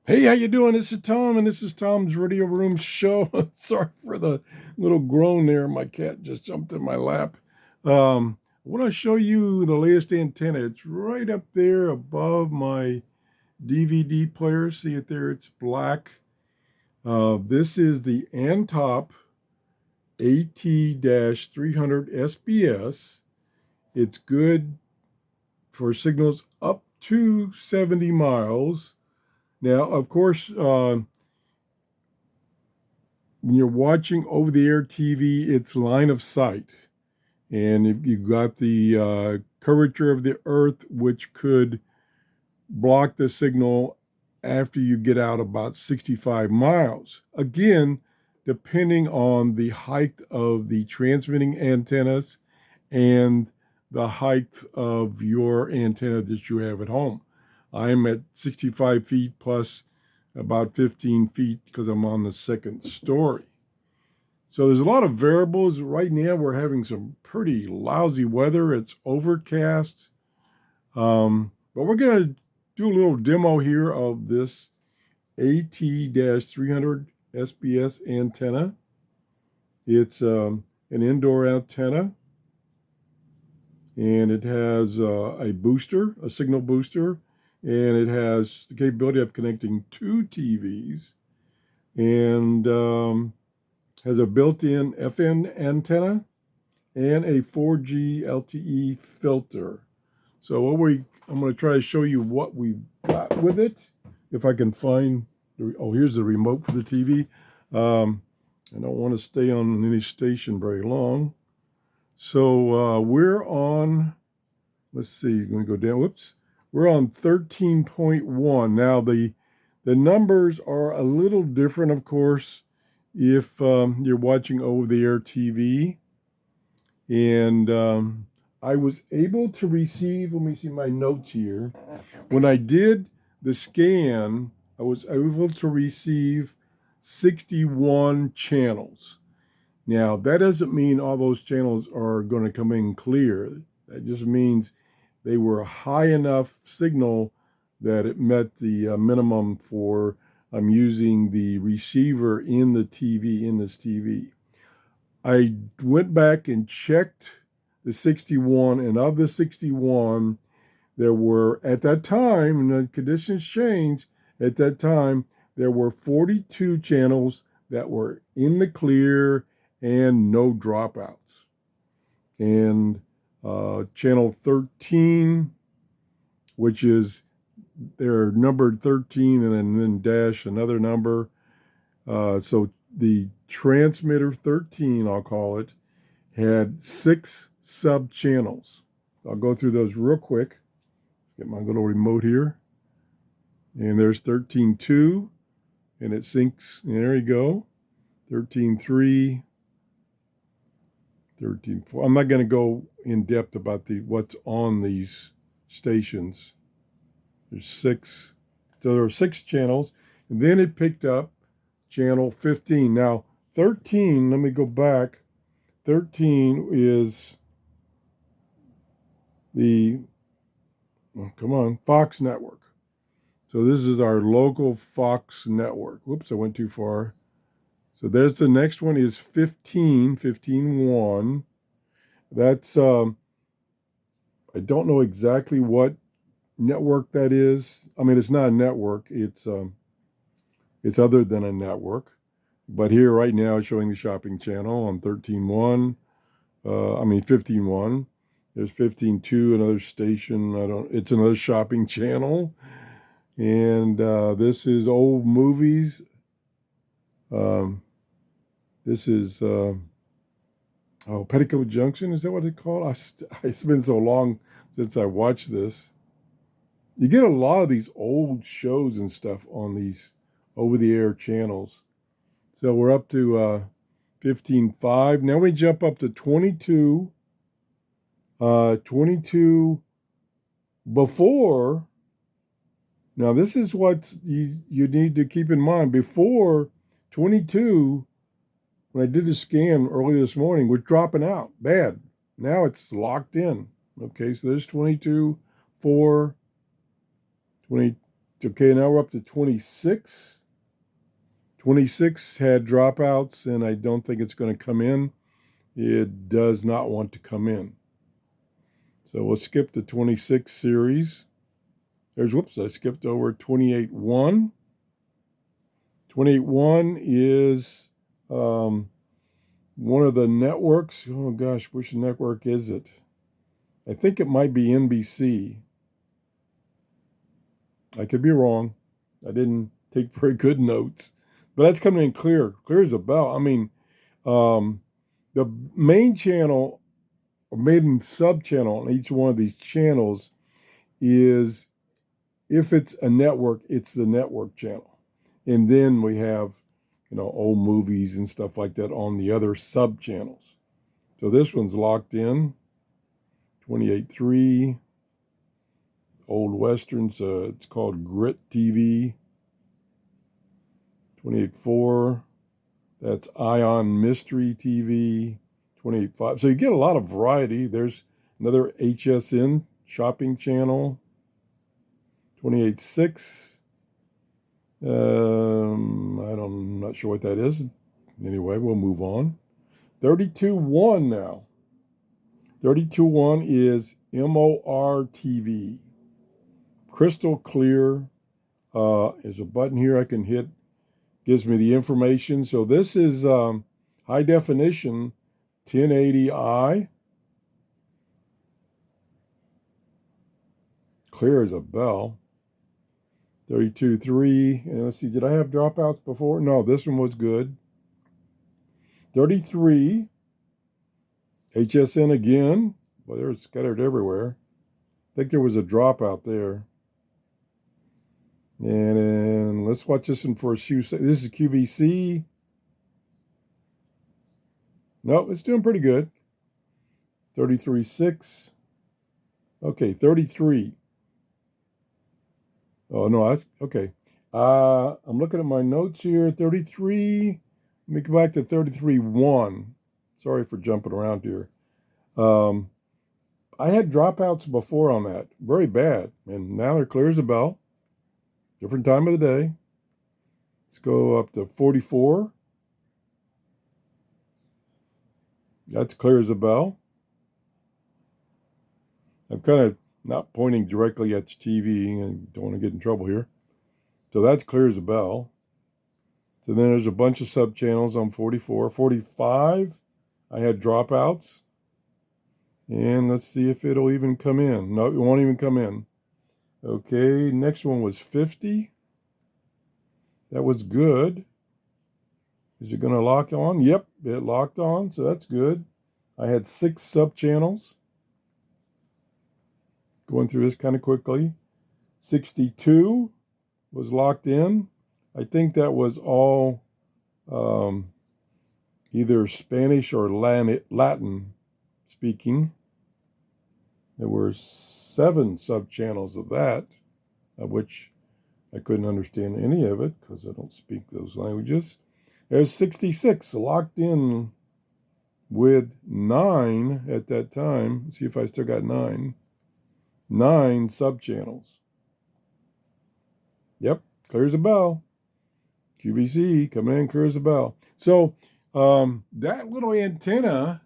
Hey, how you doing? This is Tom, and this is Tom's Radio Room Show. Sorry for the little groan there. My cat just jumped in my lap. I want to show you the latest antenna. It's right up there above my DVD player. See it there? It's black. This is the ANTOP AT-300SBS. It's good for signals up to 70 miles. Now, of course, when you're watching over-the-air TV, it's line of sight. And if you've got the curvature of the Earth, which could block the signal after you get out about 65 miles. Again, depending on the height of the transmitting antennas and the height of your antenna that you have at home. I'm at 65 feet plus about 15 feet because I'm on the second story. So there's a lot of variables. Right now we're having some pretty lousy weather. It's overcast. But we're going to do a little demo here of this AT-300 SBS antenna. It's an indoor antenna, and it has a booster, a signal booster, and it has the capability of connecting two TVs, and has a built-in FN antenna and a 4G LTE filter. So I'm going to try to show you what we've got with it. If I can find, here's the remote for the TV. I don't want to stay on any station very long. So we're on, let's see, I'm going to go down, whoops. We're on 13.1. Now the numbers are a little different, of course, if you're watching over-the-air TV. And I was able to receive, let me see my notes here. When I did the scan, I was able to receive 61 channels. Now, that doesn't mean all those channels are going to come in clear. That just means they were a high enough signal that it met the minimum for I'm using the receiver in the TV, in this TV. I went back and checked the 61, and of the 61, there were, at that time, and the conditions changed, at that time, there were 42 channels that were in the clear and no dropouts. And channel 13, which is, they're numbered 13 and then dash another number. So the transmitter 13, I'll call it, had 6 sub channels. I'll go through those real quick. Get my little remote here. And there's 13.2, and it syncs. There you go. 13.3, 13.4. I'm not going to go in depth about what's on these stations. There's 6. So there are 6 channels. And then it picked up channel 15. Now, 13, let me go back. 13 is the, Fox network. So this is our local Fox network. Whoops, I went too far. So there's the next one is 15.1. That's, I don't know exactly what network that is. I mean, it's not a network. It's other than a network. But here right now it's showing the shopping channel on 13.1. 15.1. There's 15.2, another station. It's another shopping channel. And this is old movies. This is Petticoat Junction. Is that what it's called? It's been so long since I watched this. You get a lot of these old shows and stuff on these over-the-air channels. So we're up to 15.5. Now we jump up to 22. 22 before. Now this is what you need to keep in mind. Before 22, when I did the scan early this morning, was dropping out bad. Now it's locked in. Okay, so there's 22, 4, 22, Okay, now we're up to 26. 26 had dropouts, and I don't think it's going to come in. It does not want to come in. So we'll skip the 26 series. Whoops, I skipped over 28.1. 28.1 is one of the networks. Oh gosh, which network is it? I think it might be NBC. I could be wrong. I didn't take very good notes. But that's coming in clear as a bell. I mean, the main channel or main sub-channel on each one of these channels is, if it's a network, it's the network channel. And then we have, old movies and stuff like that on the other sub-channels. So this one's locked in, 28.3. Old Westerns, it's called Grit TV. 28.4. That's Ion Mystery TV. 28.5. So you get a lot of variety. There's another HSN shopping channel. 28.6. I'm not sure what that is. Anyway, we'll move on. 32.1 now. 32.1 is MOR TV. Crystal clear. There's a button here I can hit. Gives me the information. So this is high definition 1080i. Clear as a bell. 32.3. And let's see, did I have dropouts before? No, this one was good. 33. HSN again. Well, they're scattered everywhere. I think there was a dropout there. And let's watch this one for a few seconds. This is QVC. Nope, it's doing pretty good. 33.6. Okay, 33. Oh, no, okay. I'm looking at my notes here. 33. Let me go back to 33.1. Sorry for jumping around here. I had dropouts before on that. Very bad. And now they're clear as a bell. Different time of the day. Let's go up to 44. That's clear as a bell. I'm kind of not pointing directly at the TV and don't want to get in trouble here. So that's clear as a bell. So then there's a bunch of sub-channels on 44. 45, I had dropouts. And let's see if it'll even come in. No, it won't even come in. Okay, next one was 50. That was good. Is it going to lock on? Yep, it locked on, so that's good. I had 6 sub-channels. Going through this kind of quickly. 62 was locked in. I think that was all either Spanish or Latin speaking. There were 7 sub-channels of that, of which I couldn't understand any of it because I don't speak those languages. There's 66 locked in with 9 at that time. Let's see if I still got 9. 9 sub-channels. Yep, clear as a bell. QVC, coming in, clear as a bell. So that little antenna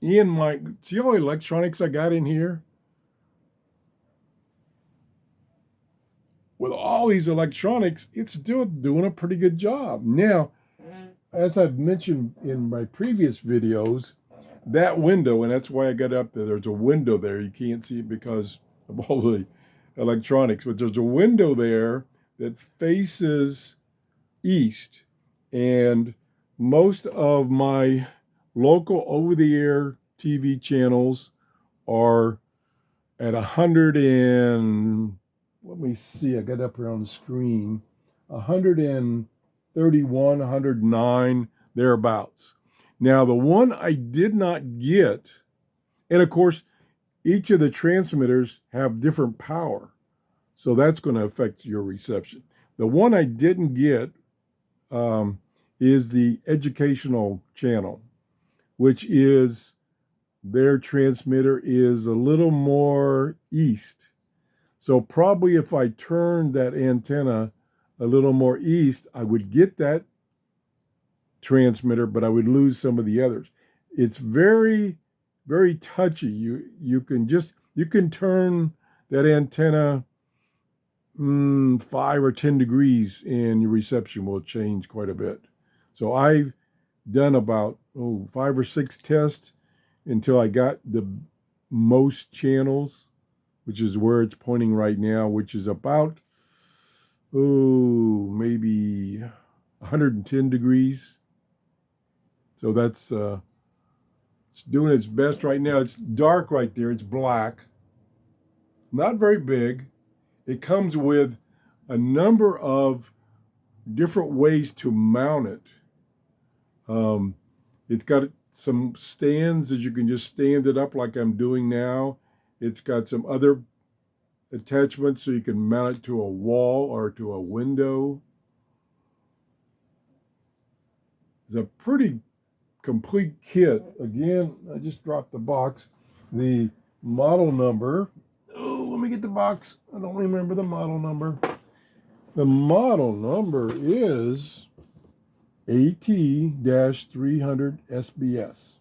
in my, see all the electronics I got in here? With all these electronics, it's still doing a pretty good job. Now, as I've mentioned in my previous videos, that window, and that's why I got up there, there's a window there. You can't see it because of all the electronics, but there's a window there that faces east. And most of my local over-the-air TV channels are at 100 and, let me see, I got up here on the screen, 131, 109, thereabouts. Now, the one I did not get, and of course, each of the transmitters have different power, so that's going to affect your reception. The one I didn't get is the educational channel, which is, their transmitter is a little more east. So probably if I turned that antenna a little more east, I would get that transmitter, but I would lose some of the others. It's very, very touchy. You can turn that antenna 5 or 10 degrees and your reception will change quite a bit. So I've done about 5 or 6 tests until I got the most channels, which is where it's pointing right now, which is about maybe 110 degrees. So that's it's doing its best right now. It's dark right there. It's black. Not very big. It comes with a number of different ways to mount it. It's got some stands that you can just stand it up like I'm doing now. It's got some other attachments so you can mount it to a wall or to a window. It's a pretty complete kit. Again, I just dropped the box. The model number, let me get the box. I don't remember the model number. The model number is AT-300SBS.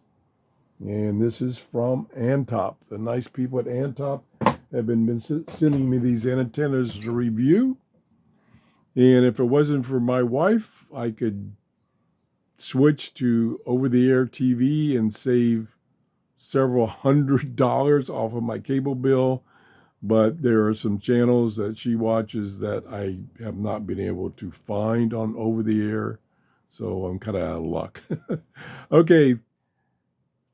And this is from ANTOP. The nice people at ANTOP have been sending me these antennas to review. And if it wasn't for my wife, I could switch to over-the-air TV and save several $100s off of my cable bill. But there are some channels that she watches that I have not been able to find on over-the-air. So I'm kind of out of luck. Okay.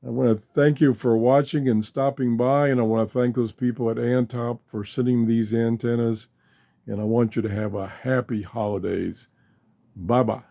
I want to thank you for watching and stopping by, and I want to thank those people at ANTOP for sending these antennas, and I want you to have a happy holidays. Bye-bye.